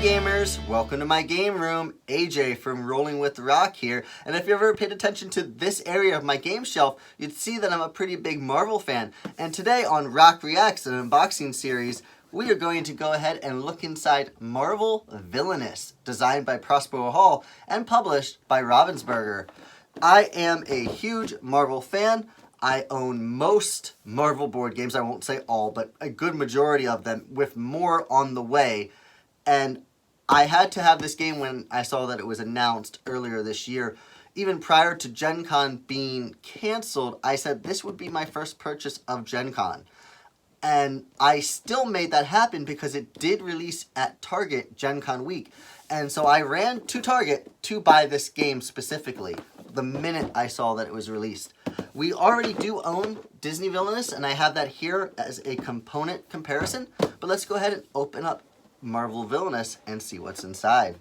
gamers, welcome to my game room. AJ from Rolling with Roc here, and if you ever paid attention to this area of my game shelf, you'd see that I'm a pretty big Marvel fan. And today on Roc Reacts, an unboxing series, we are going to go ahead and look inside Marvel Villainous, designed by Prospero and published by Ravensburger. I am a huge Marvel fan. I own most Marvel board games. I won't say all, but a good majority of them, with more on the way. And I had to have this game when I saw that it was announced earlier this year. Even prior to Gen Con being canceled, I said this would be my first purchase of Gen Con. And I still made that happen because it did release at Target Gen Con week. And so I ran to Target to buy this game specifically the minute I saw that it was released. We already do own Disney Villainous, and I have that here as a component comparison. But let's go ahead and open up Marvel Villainous and see what's inside.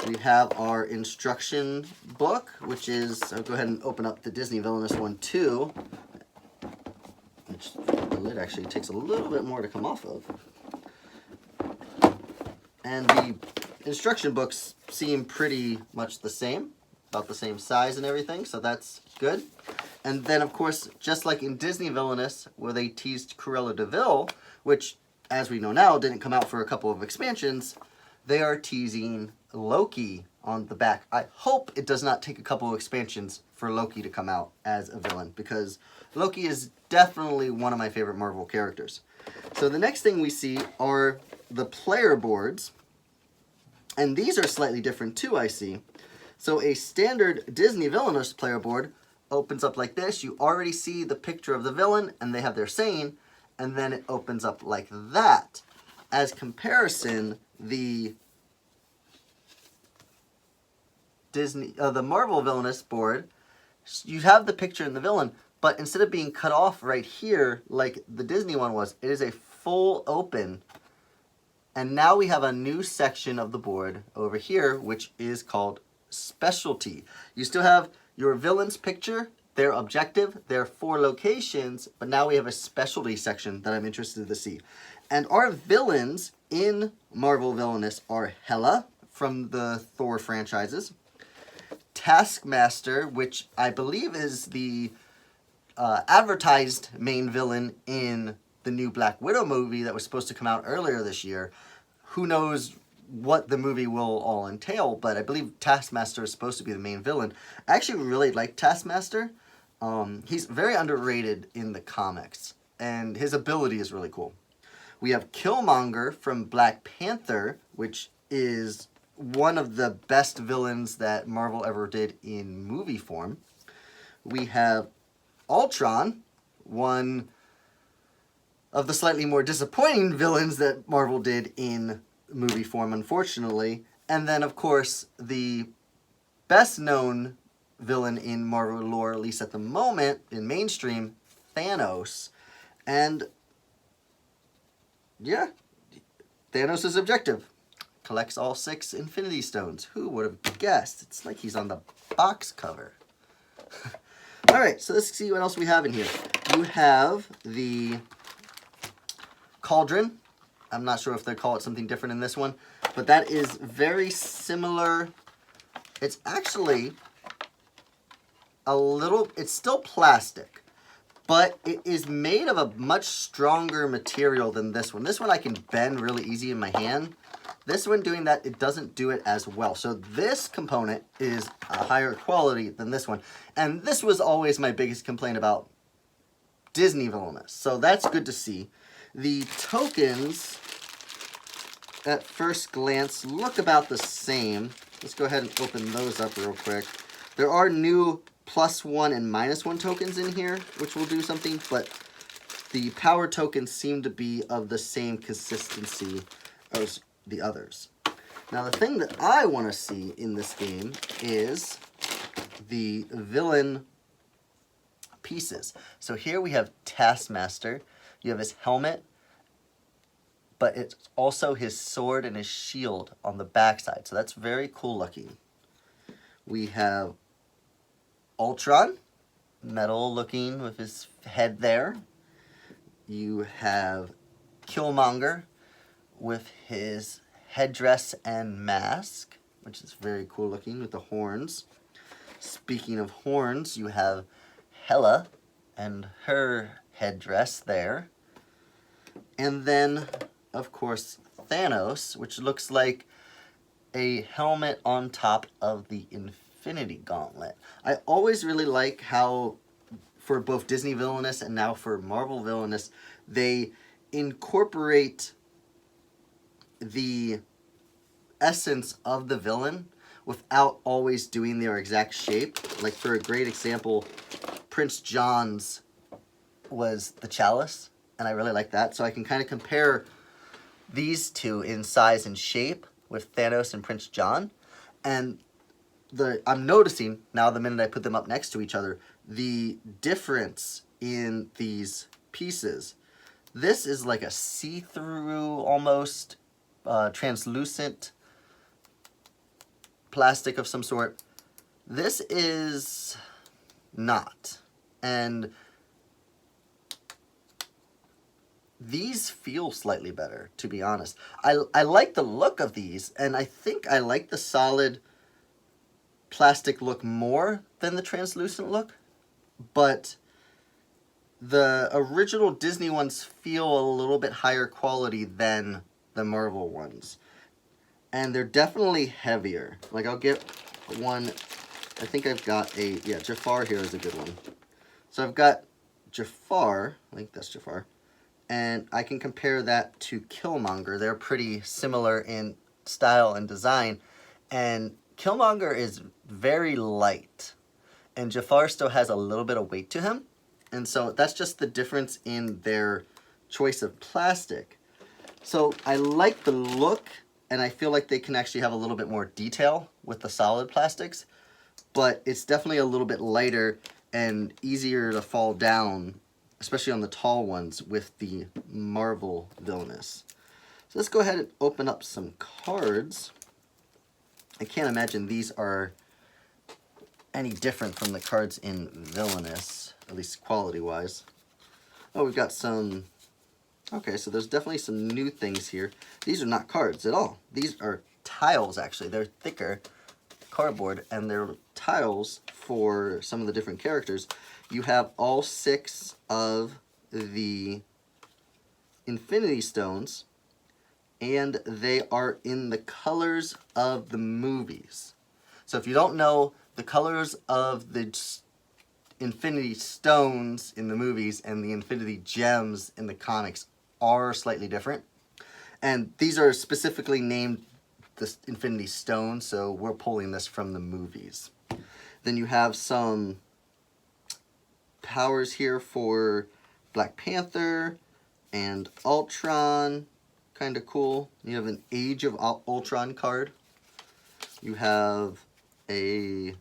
We have our instruction book, which is, I'll go ahead and open up the Disney Villainous one too. Which the lid actually takes a little bit more to come off of. And the instruction books seem pretty much the same, about the same size and everything, so that's good. And then, of course, just like in Disney Villainous, where they teased Cruella de Vil, which, as we know now, didn't come out for a couple of expansions, they are teasing Loki on the back. I hope it does not take a couple of expansions for Loki to come out as a villain, because Loki is definitely one of my favorite Marvel characters. So the next thing we see are the player boards, and these are slightly different too, I see. So a standard Disney Villainous player board opens up like this. You already see the picture of the villain, and they have their saying, and then it opens up like that. As comparison, the Marvel Villainous board, you have the picture and the villain, but instead of being cut off right here like the Disney one was, it is a full open. And now we have a new section of the board over here, which is called Specialty. You still have your villain's picture, their objective, their 4 locations, but now we have a specialty section that I'm interested to see. And our villains in Marvel Villainous are Hela from the Thor franchises, Taskmaster, which I believe is the advertised main villain in the new Black Widow movie that was supposed to come out earlier this year. Who knows what the movie will all entail, but I believe Taskmaster is supposed to be the main villain. I actually really like Taskmaster. He's very underrated in the comics, and his ability is really cool. We have Killmonger from Black Panther, which is one of the best villains that Marvel ever did in movie form. We have Ultron, one of the slightly more disappointing villains that Marvel did in movie form, unfortunately. And then, of course, the best-known villain in Marvel lore, at least at the moment, in mainstream, Thanos. And, yeah, Thanos' objective. Collects all 6 Infinity Stones. Who would have guessed? It's like he's on the box cover. Alright, so let's see what else we have in here. You have the Cauldron. I'm not sure if they call it something different in this one, but that is very similar. It's actually it's still plastic, but it is made of a much stronger material than this one. This one I can bend really easy in my hand. This one doing that, it doesn't do it as well. So this component is a higher quality than this one. And this was always my biggest complaint about Disney Villainous. So that's good to see. The tokens, at first glance, look about the same. Let's go ahead and open those up real quick. There are new +1 and -1 tokens in here, which will do something, but the power tokens seem to be of the same consistency as the others. Now, the thing that I want to see in this game is the villain pieces. So here we have Taskmaster. You have his helmet, but it's also his sword and his shield on the backside. So that's very cool looking. We have Ultron, metal looking with his head there. You have Killmonger with his headdress and mask, which is very cool looking with the horns. Speaking of horns, you have Hela and her headdress there. And then, of course, Thanos, which looks like a helmet on top of the Infinity Gauntlet. I always really like how, for both Disney Villainous and now for Marvel Villainous, they incorporate the essence of the villain without always doing their exact shape. Like, for a great example, Prince John's was the chalice, and I really like that. So I can kind of compare these two in size and shape with Thanos and Prince John. And I'm noticing, now the minute I put them up next to each other, the difference in these pieces. This is like a see-through, almost translucent plastic of some sort. This is not. And these feel slightly better, to be honest. I like the look of these, and I think I like the solid plastic look more than the translucent look. But the original Disney ones feel a little bit higher quality than the Marvel ones. And they're definitely heavier. Like, I'll get one, I think I've got Jafar here is a good one. So I've got Jafar, I think that's Jafar, and I can compare that to Killmonger. They're pretty similar in style and design, and Killmonger is very light, and Jafar still has a little bit of weight to him, and so that's just the difference in their choice of plastic. So I like the look, and I feel like they can actually have a little bit more detail with the solid plastics, but it's definitely a little bit lighter and easier to fall down, especially on the tall ones with the Marvel Villainous. So let's go ahead and open up some cards. I can't imagine these are any different from the cards in Villainous, at least quality-wise. Oh, we've got some... Okay, so there's definitely some new things here. These are not cards at all. These are tiles, actually. They're thicker cardboard, and they're tiles for some of the different characters. You have all 6 of the Infinity Stones, and they are in the colors of the movies. So if you don't know, the colors of the Infinity Stones in the movies and the Infinity Gems in the comics are slightly different. And these are specifically named the Infinity Stones, so we're pulling this from the movies. Then you have some powers here for Black Panther and Ultron. Kind of cool. You have an Age of Ultron card. You have a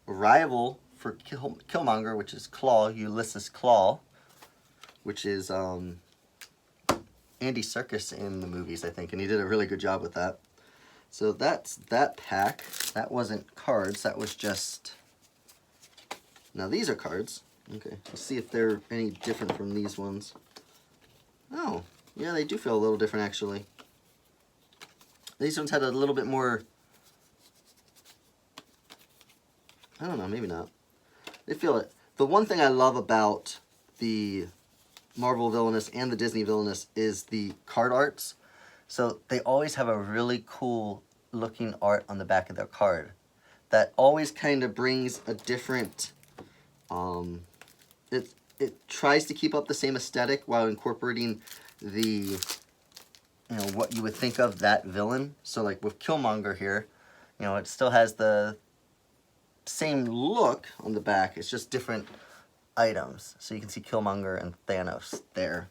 rival for Killmonger, which is Claw, Ulysses Claw, which is Andy Serkis in the movies, I think, and he did a really good job with that. So that's that pack. That wasn't cards, that was just... Now these are cards. Okay, let's see if they're any different from these ones. Oh, yeah, they do feel a little different, actually. These ones had a little bit more... I don't know, maybe not. They feel it. The one thing I love about the Marvel Villainous and the Disney Villainous is the card arts. So they always have a really cool looking art on the back of their card that always kind of brings a different... It tries to keep up the same aesthetic while incorporating the, what you would think of that villain. So like with Killmonger here, it still has the same look on the back. It's just different items. So you can see Killmonger and Thanos there.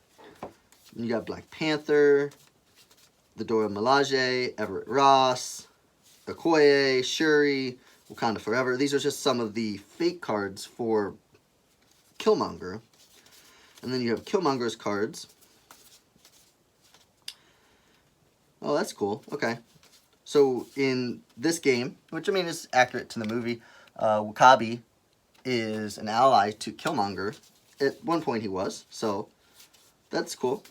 You got Black Panther, the Dora Milaje, Everett Ross, Okoye, Shuri, Wakanda Forever. These are just some of the fake cards for Killmonger. And then you have Killmonger's cards. Oh, that's cool. Okay. So in this game, which I mean is accurate to the movie, W'Kabi is an ally to Killmonger. At one point he was, so that's cool.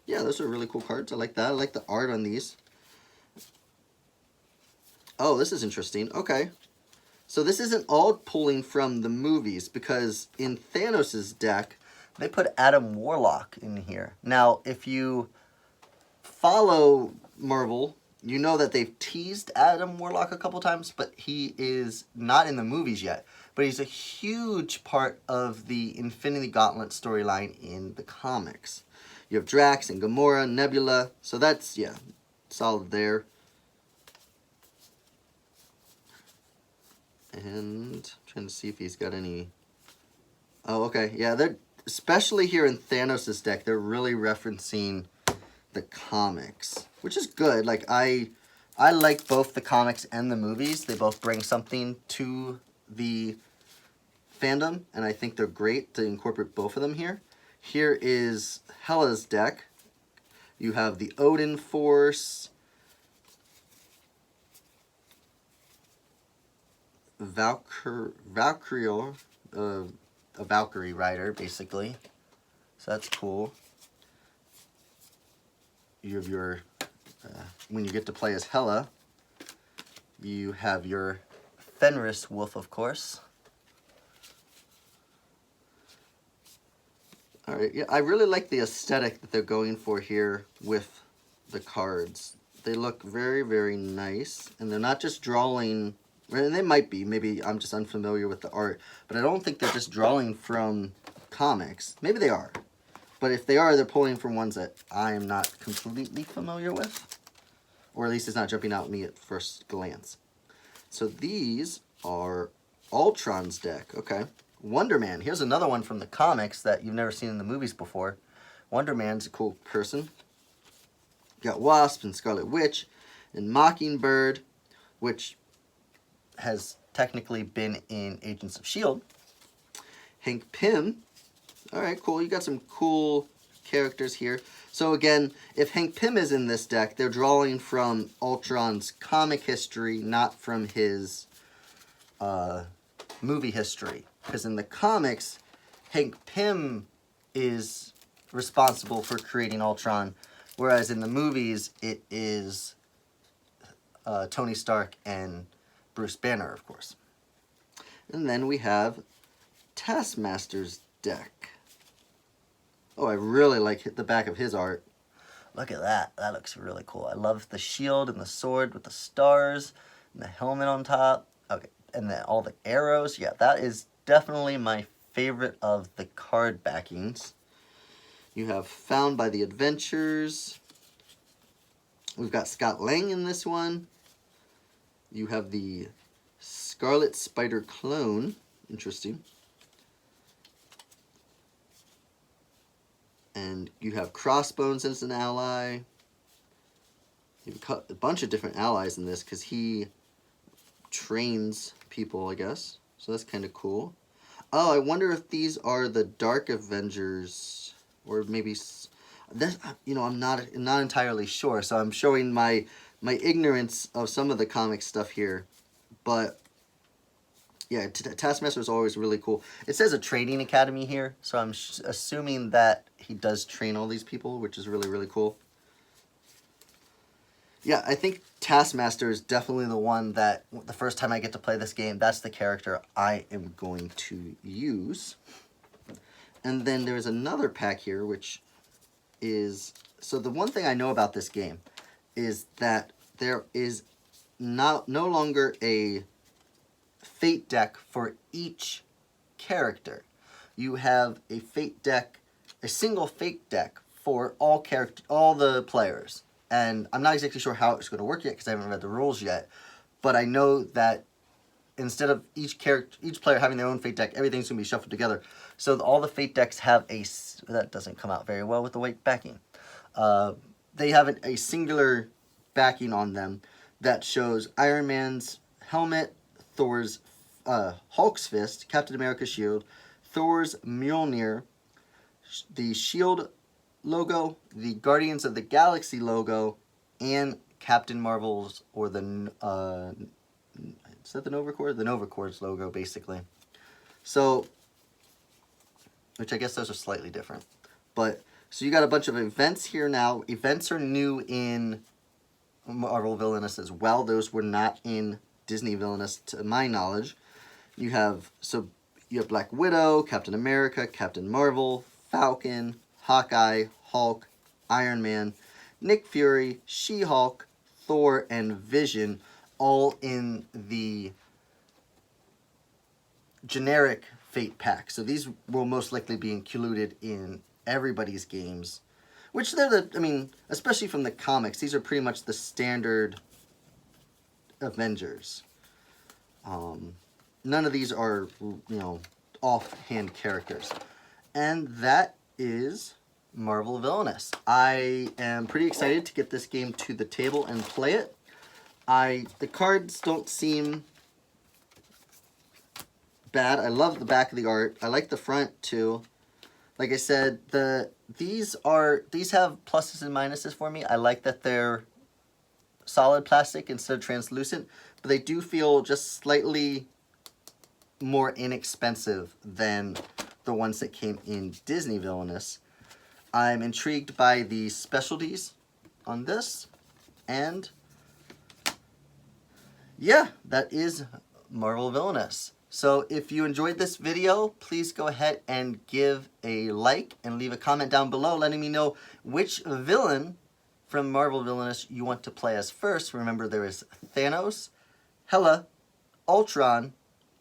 Yeah, those are really cool cards. I like that. I like the art on these. Oh, this is interesting. Okay. So this isn't all pulling from the movies, because in Thanos' deck, they put Adam Warlock in here. Now, if you follow Marvel, you know that they've teased Adam Warlock a couple times, but he is not in the movies yet. But he's a huge part of the Infinity Gauntlet storyline in the comics. You have Drax and Gamora, Nebula, so that's, yeah, solid there. And I'm trying to see if he's got any... Oh, okay, yeah, they're, especially here in Thanos' deck, they're really referencing the comics, which is good. Like, I like both the comics and the movies. They both bring something to the fandom, and I think they're great to incorporate both of them here. Here is Hela's deck. You have the Odin Force, Valkyrie, a Valkyrie rider, basically. So that's cool. You have your, when you get to play as Hela, you have your Fenris Wolf, of course. Alright, yeah, I really like the aesthetic that they're going for here with the cards. They look very, very nice, and they're not just drawing, and they might be, maybe I'm just unfamiliar with the art, but I don't think they're just drawing from comics. Maybe they are, but if they are, they're pulling from ones that I am not completely familiar with, or at least it's not jumping out at me at first glance. So these are Ultron's deck, okay. Wonder Man. Here's another one from the comics that you've never seen in the movies before. Wonder Man's a cool person. You got Wasp and Scarlet Witch and Mockingbird, which has technically been in Agents of S.H.I.E.L.D. Hank Pym. Alright, cool. You got some cool characters here. So again, if Hank Pym is in this deck, they're drawing from Ultron's comic history, not from his movie history. Because in the comics, Hank Pym is responsible for creating Ultron, whereas in the movies, it is Tony Stark and Bruce Banner, of course. And then we have Taskmaster's deck. Oh, I really like the back of his art. Look at that. That looks really cool. I love the shield and the sword with the stars and the helmet on top. Okay, and then all the arrows. Yeah, that is definitely my favorite of the card backings. You have Found by the Adventures. We've got Scott Lang in this one. You have the Scarlet Spider clone. Interesting. And you have Crossbones as an ally. You've got a bunch of different allies in this because he trains people, I guess. So that's kind of cool. Oh, I wonder if these are the Dark Avengers, or maybe this. You know, I'm not entirely sure. So I'm showing my ignorance of some of the comic stuff here, but yeah, Taskmaster is always really cool. It says a training academy here, so I'm assuming that he does train all these people, which is really, really cool. Yeah, I think Taskmaster is definitely the one that, the first time I get to play this game, that's the character I am going to use. And then there's another pack here, which is... So the one thing I know about this game is that there is no longer a fate deck for each character. You have a fate deck, a single fate deck for all the players. And I'm not exactly sure how it's going to work yet because I haven't read the rules yet. But I know that instead of each player having their own fate deck, everything's going to be shuffled together. So all the fate decks have a... That doesn't come out very well with the white backing. They have a singular backing on them that shows Iron Man's helmet, Thor's Hulk's fist, Captain America's shield, Thor's Mjolnir, the shield logo, the Guardians of the Galaxy logo, and Captain Marvel's, or the is that the Nova Corps? The Nova Corps logo, basically. So, which I guess those are slightly different, but So you got a bunch of events here now. Events are new in Marvel Villainous as well. Those were not in Disney Villainous to my knowledge. You have Black Widow, Captain America, Captain Marvel, Falcon, Hawkeye, Hulk, Iron Man, Nick Fury, She-Hulk, Thor, and Vision, all in the generic Fate pack. So these will most likely be included in everybody's games, which especially from the comics, these are pretty much the standard Avengers. None of these are, offhand characters. And that is Marvel Villainous. I am pretty excited to get this game to the table and play it. The cards don't seem bad. I love the back of the art. I like the front too. Like I said, these have pluses and minuses for me. I like that they're solid plastic instead of translucent, but they do feel just slightly more inexpensive than the ones that came in Disney Villainous. I'm intrigued by the specialties on this, and yeah, that is Marvel Villainous. So if you enjoyed this video, please go ahead and give a like and leave a comment down below letting me know which villain from Marvel Villainous you want to play as first. Remember, there is Thanos, Hela, Ultron,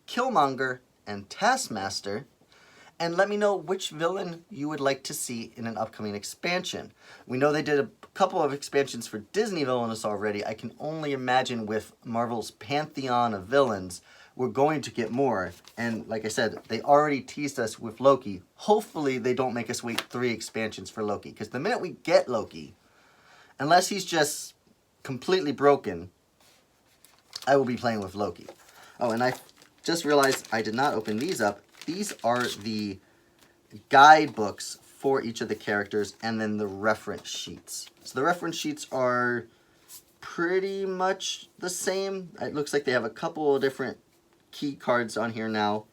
Killmonger, and Taskmaster. And let me know which villain you would like to see in an upcoming expansion. We know they did a couple of expansions for Disney Villainous already. I can only imagine with Marvel's pantheon of villains, we're going to get more. And like I said, they already teased us with Loki. Hopefully they don't make us wait 3 expansions for Loki, because the minute we get Loki, unless he's just completely broken, I will be playing with Loki. Oh, and I just realized I did not open these up. These are the guidebooks for each of the characters and then the reference sheets. So the reference sheets are pretty much the same. It looks like they have a couple of different key cards on here now.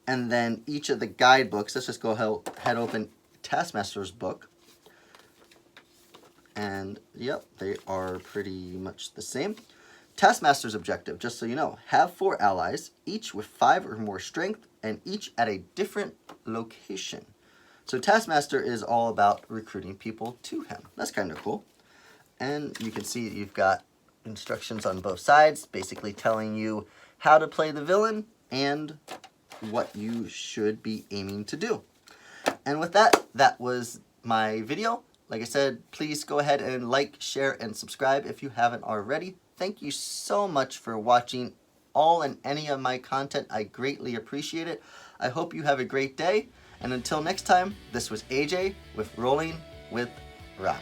And then each of the guidebooks, let's just go ahead open Taskmaster's book. And yep, they are pretty much the same. Taskmaster's objective, just so you know, have 4 allies, each with 5 or more strength, and each at a different location. So Taskmaster is all about recruiting people to him. That's kind of cool. And you can see you've got instructions on both sides, basically telling you how to play the villain and what you should be aiming to do. And with that, that was my video. Like I said, please go ahead and like, share, and subscribe if you haven't already. Thank you so much for watching all and any of my content. I greatly appreciate it. I hope you have a great day. And until next time, this was AJ with Rolling with Roc.